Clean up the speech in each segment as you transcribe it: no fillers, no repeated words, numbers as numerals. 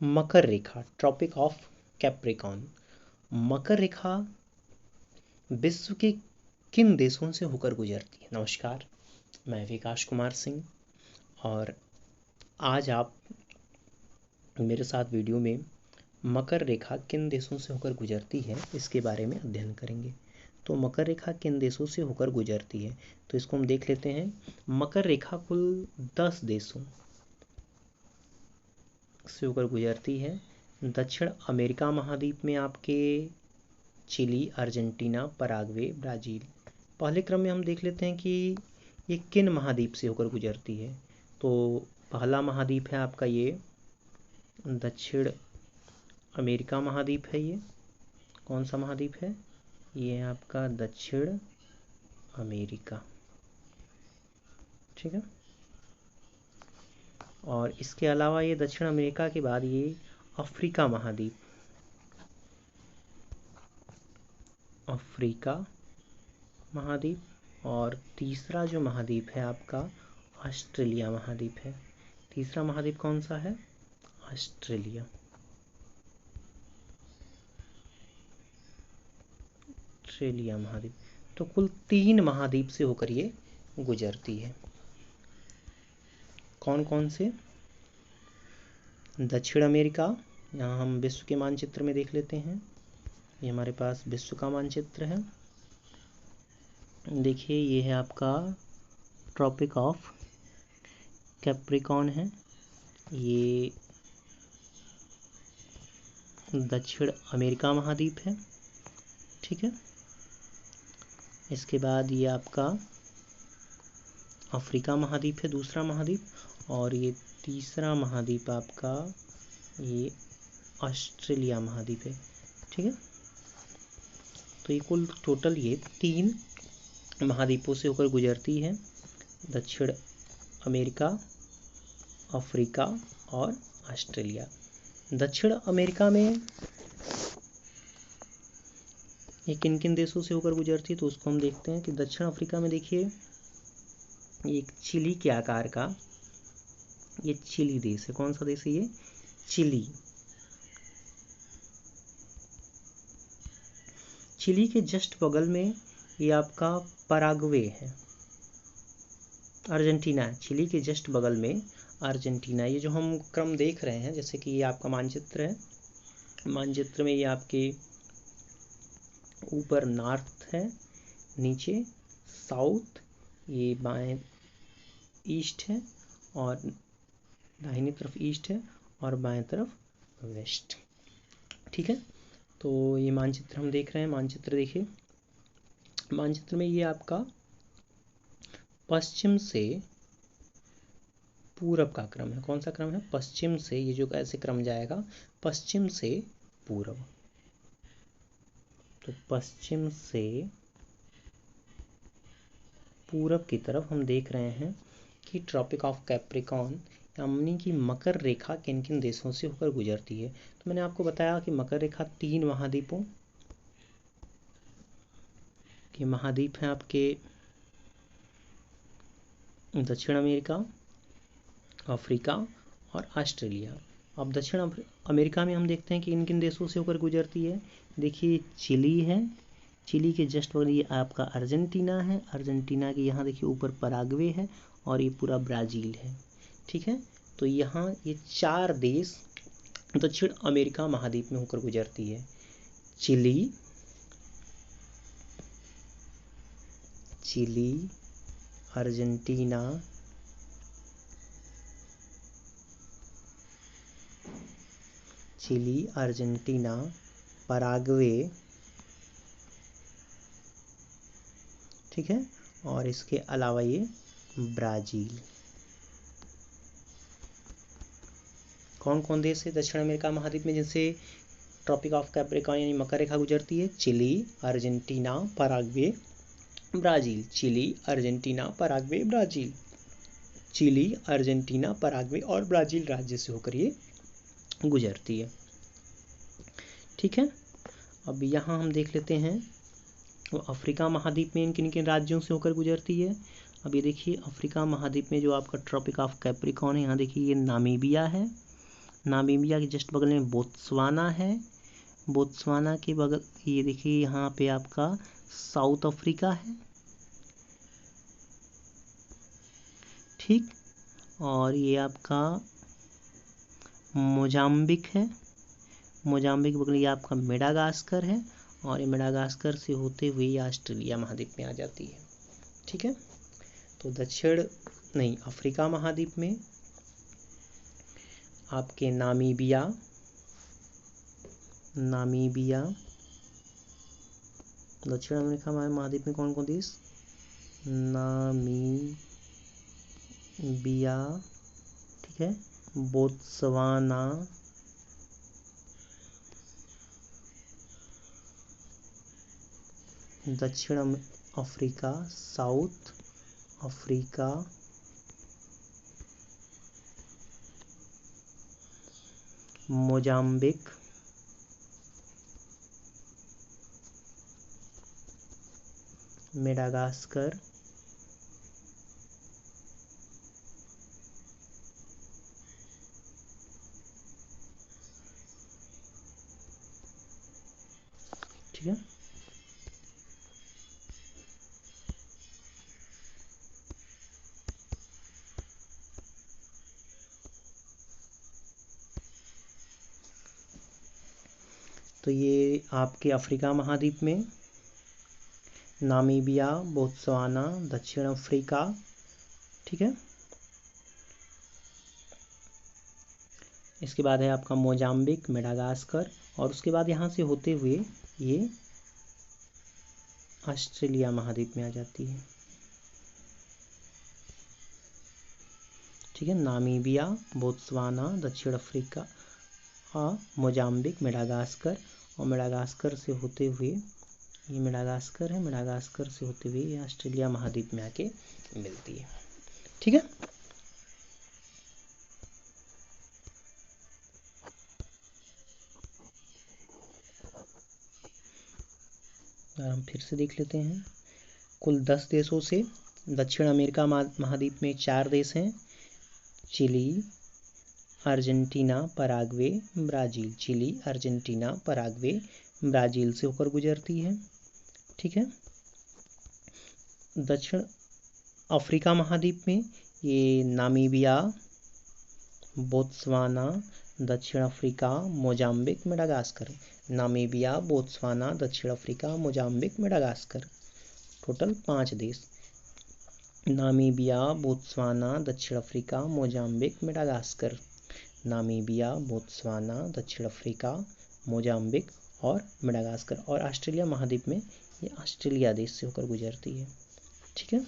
मकर रेखा, tropic of Capricorn. मकर रेखा विश्व के किन देशों से होकर गुजरती है? नमस्कार, मैं विकास कुमार सिंह और आज आप मेरे साथ वीडियो में मकर रेखा किन देशों से होकर गुजरती है इसके बारे में अध्ययन करेंगे। तो मकर रेखा किन देशों से होकर गुजरती है, तो इसको हम देख लेते हैं। मकर रेखा कुल 10 देशों से होकर गुजरती है। दक्षिण अमेरिका महाद्वीप में आपके चिली, अर्जेंटीना, पराग्वे, ब्राज़ील। पहले क्रम में हम देख लेते हैं कि ये किन महाद्वीप से होकर गुजरती है। तो पहला महाद्वीप है आपका ये दक्षिण अमेरिका महाद्वीप है। ये कौन सा महाद्वीप है? ये है आपका दक्षिण अमेरिका, ठीक है। और इसके अलावा ये दक्षिण अमेरिका के बाद ये अफ्रीका महाद्वीप, अफ्रीका महाद्वीप, और तीसरा जो महाद्वीप है आपका ऑस्ट्रेलिया महाद्वीप है। तीसरा महाद्वीप कौन सा है? ऑस्ट्रेलिया। ऑस्ट्रेलिया महाद्वीप। तो कुल 3 महाद्वीप से होकर ये गुजरती है। कौन कौन से? दक्षिण अमेरिका, यहाँ हम विश्व के मानचित्र में देख लेते हैं। ये हमारे पास विश्व का मानचित्र है। देखिए ये है आपका ट्रॉपिक ऑफ कैप्रिकॉर्न है। ये दक्षिण अमेरिका महाद्वीप है, ठीक है। इसके बाद ये आपका अफ्रीका महाद्वीप है, दूसरा महाद्वीप। और ये तीसरा महाद्वीप आपका ये ऑस्ट्रेलिया महाद्वीप है, ठीक है। तो ये कुल टोटल ये 3 महाद्वीपों से होकर गुजरती है। दक्षिण अमेरिका, अफ्रीका और ऑस्ट्रेलिया। दक्षिण अमेरिका में ये किन किन देशों से होकर गुजरती है, तो उसको हम देखते हैं कि दक्षिण अफ्रीका में देखिए एक चिली के आकार का ये चिली देश है। कौन सा देश है ये? चिली। चिली के जस्ट बगल में ये आपका पराग्वे है, अर्जेंटीना है। चिली के जस्ट बगल में अर्जेंटीना। ये जो हम क्रम देख रहे हैं, जैसे कि ये आपका मानचित्र है, मानचित्र में ये आपके ऊपर नॉर्थ है, नीचे साउथ, ये बाएं ईस्ट है, और दाहिनी तरफ ईस्ट है और बाएं तरफ वेस्ट, ठीक है। तो ये मानचित्र हम देख रहे हैं। मानचित्र देखिए, मानचित्र में ये आपका पश्चिम से पूरब का क्रम है। कौन सा क्रम है? पश्चिम से। ये जो कैसे क्रम जाएगा? पश्चिम से पूरब। तो पश्चिम से पूरब की तरफ हम देख रहे हैं कि ट्रॉपिक ऑफ कैप्रिकॉर्न यानी कि मकर रेखा किन किन देशों से होकर गुजरती है। तो मैंने आपको बताया कि मकर रेखा 3 महाद्वीपों के महाद्वीप हैं आपके दक्षिण अमेरिका, अफ्रीका और ऑस्ट्रेलिया। अब दक्षिण अमेरिका में हम देखते हैं कि इन किन देशों से होकर गुजरती है। देखिए चिली है, चिली के जस्ट बगल ये आपका अर्जेंटीना है, अर्जेंटीना के यहाँ देखिए ऊपर पराग्वे है, और ये पूरा ब्राज़ील है, ठीक है। तो यहाँ ये 4 देश दक्षिण अमेरिका महाद्वीप में होकर गुजरती है। चिली, अर्जेंटीना, अर्जेंटीना, पराग्वे, ठीक है। और इसके अलावा ये ब्राज़ील। कौन कौन देश है दक्षिण अमेरिका महाद्वीप में जिनसे ट्रॉपिक ऑफ कैप्रिकॉर्न यानी मकर रेखा गुजरती है? Chile, Argentina, Paraguay, Brazil. Chile, Argentina, Paraguay, Brazil. Chile, Argentina, Paraguay और ब्राज़ील राज्य से होकर ये गुजरती है, ठीक है। अब यहाँ हम देख लेते हैं वो अफ्रीका महाद्वीप में इन किन किन राज्यों से होकर गुजरती है। अब ये देखिए अफ्रीका महाद्वीप में जो आपका ट्रॉपिक ऑफ कैप्रिकॉर्न है, यहाँ देखिए ये नामीबिया है, नामीबिया के जस्ट बगल में बोत्सवाना है। बोत्सवाना के बगल ये देखिए यहाँ पे आपका साउथ अफ्रीका है, ठीक। और ये आपका मोजाम्बिक है। मोजाम्बिक के बगल ये आपका मेडागास्कर है, और ये मेडागास्कर से होते हुए ये ऑस्ट्रेलिया महाद्वीप में आ जाती है, ठीक है। तो अफ्रीका महाद्वीप में आपके नामीबिया, दक्षिण अमेरिका महाद्वीप में कौन कौन देश? नामीबिया, ठीक है, बोत्सवाना, दक्षिण Africa, south Africa, Mozambique, Madagascar, ठीक है। तो ये आपके अफ्रीका महाद्वीप में नामीबिया, बोत्सवाना, दक्षिण अफ्रीका, ठीक है। इसके बाद है आपका मोजाम्बिक, मेडागास्कर, और उसके बाद यहाँ से होते हुए ये ऑस्ट्रेलिया महाद्वीप में आ जाती है, ठीक है। नामीबिया, बोत्सवाना, दक्षिण अफ्रीका, मोजाम्बिक, मेडागास्कर, और मेडागास्कर से होते हुए ये मेडागास्कर है, मेडागास्कर से होते हुए ये ऑस्ट्रेलिया महाद्वीप में आके मिलती है, ठीक है। हम फिर से देख लेते हैं। कुल 10 देशों से दक्षिण अमेरिका महाद्वीप में 4 देश हैं, Chile, Argentina, Paraguay, Brazil. Chile, Argentina, Paraguay, Brazil से होकर गुजरती है, ठीक है। दक्षिण अफ्रीका महाद्वीप में ये नामीबिया, बोत्सवाना, दक्षिण Africa, Mozambique, Madagascar. Namibia, Botswana, दक्षिण अफ्रीका, मोजाम्बिक, मेडागास्कर, टोटल 5 देश। नामीबिया, बोत्सवाना, दक्षिण Africa, Mozambique, Madagascar. Namibia, Botswana, दक्षिण अफ्रीका, मोजाम्बिक और मेडागास्कर। और ऑस्ट्रेलिया महाद्वीप में ये ऑस्ट्रेलिया देश से होकर गुजरती है, ठीक है।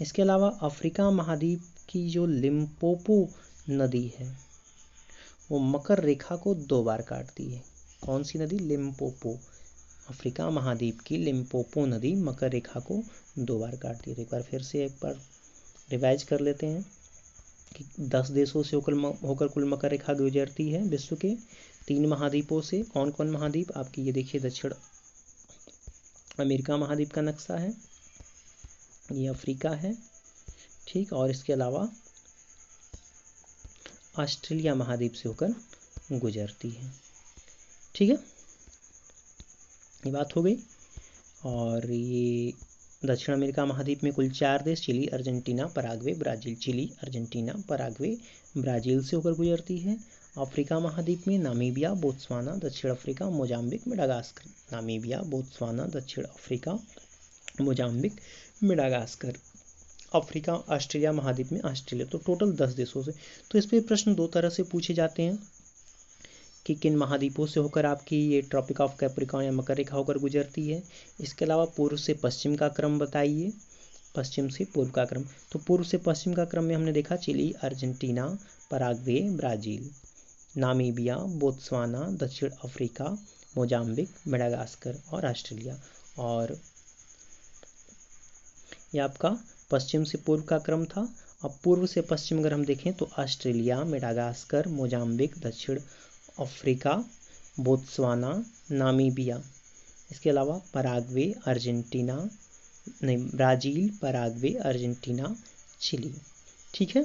इसके अलावा अफ्रीका महाद्वीप की जो लिम्पोपो नदी है वो मकर रेखा को 2 बार काटती है। कौन सी नदी? लिम्पोपो। अफ्रीका महाद्वीप की लिम्पोपो नदी मकर रेखा को 2 बार काटती है। एक बार रिवाइज कर लेते हैं कि 10 देशों से होकर कुल मकर रेखा गुजरती है विश्व के 3 महाद्वीपों से। कौन कौन महाद्वीप? आपकी ये देखिए दक्षिण अमेरिका महाद्वीप का नक्शा है, ये अफ्रीका है, ठीक। और इसके अलावा ऑस्ट्रेलिया महाद्वीप से होकर गुजरती है, ठीक है। ये बात हो गई। और ये दक्षिण अमेरिका महाद्वीप में कुल 4 देश, Chile, Argentina, Paraguay, Brazil. Chile, Argentina, Paraguay, Brazil से होकर गुजरती है। अफ्रीका महाद्वीप में नामीबिया, बोत्सवाना, दक्षिण Africa, Mozambique, Madagascar. Namibia, Botswana, दक्षिण Africa, Mozambique, Madagascar. Africa Australia महाद्वीप में ऑस्ट्रेलिया। तो टोटल 10 देशों से। तो इस पर प्रश्न 2 तरह से पूछे जाते हैं कि किन महाद्वीपों से होकर आपकी ये ट्रॉपिक ऑफ कैप्रिकॉर्न या मकर रेखा होकर गुजरती है। इसके अलावा पूर्व से पश्चिम का क्रम बताइए, पश्चिम से पूर्व का क्रम। तो पूर्व से पश्चिम का क्रम में हमने देखा Chile, Argentina, Paraguay, Brazil, Namibia, Botswana, दक्षिण अफ्रीका, मोजाम्बिक, मेडागास्कर और ऑस्ट्रेलिया। और यह आपका पश्चिम से पूर्व का क्रम था। अब पूर्व से पश्चिम अगर हम देखें तो ऑस्ट्रेलिया, मेडागास्कर, मोजाम्बिक, दक्षिण अफ्रीका, बोत्सवाना, नामीबिया। इसके अलावा पराग्वे, अर्जेंटीना, नहीं, ब्राज़ील, पराग्वे, अर्जेंटीना, चिली, ठीक है।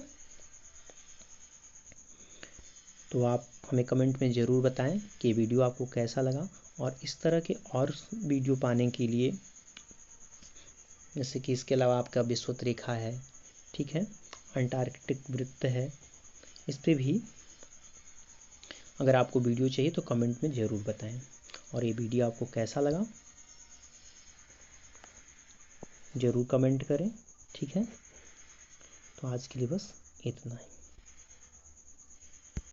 तो आप हमें कमेंट में ज़रूर बताएं कि वीडियो आपको कैसा लगा, और इस तरह के और वीडियो पाने के लिए, जैसे कि इसके अलावा आपका विषुवत रेखा है, ठीक है, अंटार्कटिक वृत्त है, इस पर भी अगर आपको वीडियो चाहिए तो कमेंट में ज़रूर बताएं। और ये वीडियो आपको कैसा लगा ज़रूर कमेंट करें, ठीक है। तो आज के लिए बस इतना ही।